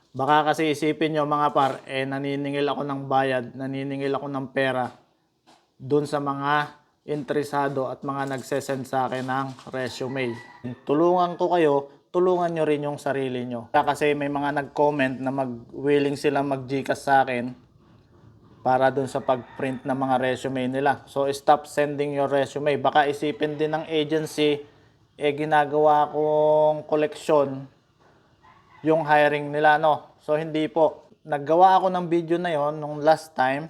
Baka kasi isipin nyo mga par, naniningil ako ng bayad, naniningil ako ng pera dun sa mga interesado at mga nagsesend sa akin ng resume. Tulungan ko kayo, tulungan nyo rin yung sarili nyo. Kasi may mga nag-comment na willing sila mag-Gcash sa akin para dun sa pag-print ng mga resume nila. So stop sending your resume. Baka isipin din ng agency, ginagawa kong koleksyon yung hiring nila, no? So hindi po. Naggawa ako ng video na yon nung last time.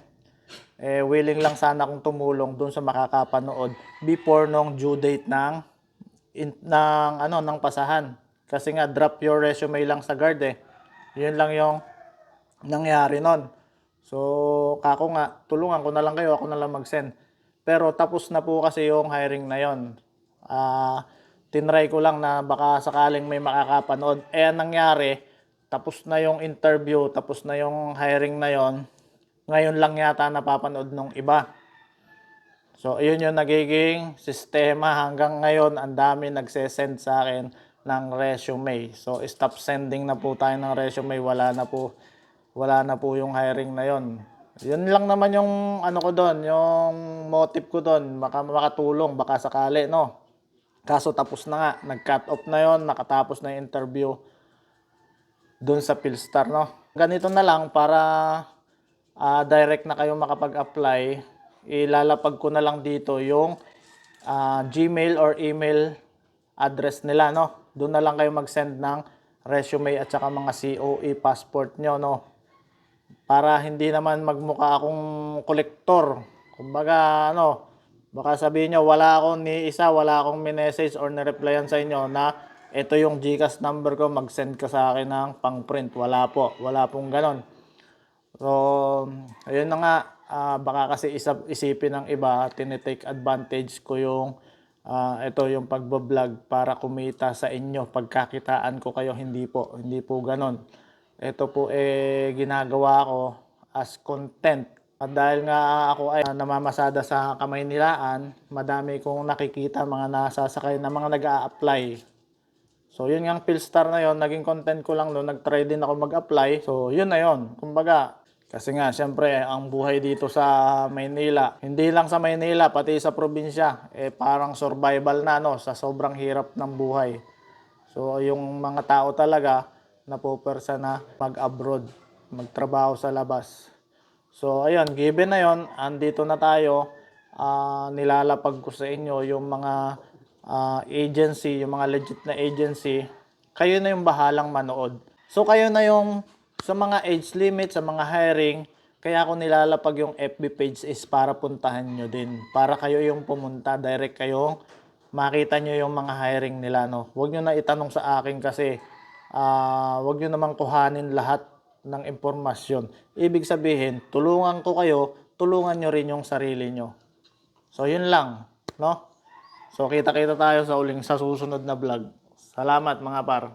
Willing lang sana akong tumulong dun sa makakapanood before nung due date ng pasahan. Kasi nga drop your resume lang sa guard eh. Yun lang yung nangyari nun. So kako nga, tulungan ko na lang kayo, ako na lang mag-send. Pero tapos na po kasi yung hiring na yon. Tinry ko lang na baka sakaling may makakapanood. Ang nangyari, tapos na yung interview, tapos na yung hiring na yon. Ngayon lang yata napapanood ng iba. So, yun yung nagiging sistema. Hanggang ngayon, ang dami nagsesend sa akin ng resume. So, stop sending na po tayo ng resume. Wala na po yung hiring na yon. Yun lang naman yung ano ko doon, yung motive ko doon. Baka makatulong, baka sakali, no? Kaso tapos na nga. Nag-cut off na yon, nakatapos na yung interview doon sa Philstar, no? Ganito na lang para direct na kayo makapag-apply. Ilalapag ko na lang dito yung Gmail or email address nila, no? Doon na lang kayo mag-send ng resume at saka mga COE passport nyo, no? Para hindi naman magmukha akong kolektor. Kumbaga, ano, baka sabihin nyo, wala akong minessage or nireplyan sa inyo na ito yung Gcash number ko, mag-send ka sa akin ng pang-print. Wala pong ganon. So, ayun na nga, baka kasi isipin ng iba, tinitake advantage ko yung yung pagbablog para kumita sa inyo, pagkakitaan ko kayo. Hindi po ganon. Ito po ginagawa ko as content. At dahil nga ako ay namamasada sa Kamaynilaan, madami kong nakikita mga nasasakay na mga nag-a-apply. So, yun yung Philstar na yon, naging content ko lang doon, nag-try din ako mag-apply. So, yun na yon. Kumbaga, kasi nga, syempre, ang buhay dito sa Maynila, hindi lang sa Maynila, pati sa probinsya, parang survival na, no, sa sobrang hirap ng buhay. So, yung mga tao talaga, napupersa na mag-abroad, magtrabaho sa labas. So, ayun, given na yon, andito na tayo, nilalapag ko sa inyo yung mga agency, yung mga legit na agency, kayo na yung bahalang manood. So kayo na yung sa mga age limit, sa mga hiring, kaya ako nilalapag yung FB page is para puntahan nyo din. Para kayo yung pumunta, direct kayong makita nyo yung mga hiring nila. No? Huwag nyo na itanong sa akin kasi huwag nyo namang kuhanin lahat ng impormasyon. Ibig sabihin, tulungan ko kayo, tulungan nyo rin yung sarili nyo. So yun lang, no? So kita-kita tayo sa susunod na vlog. Salamat mga par.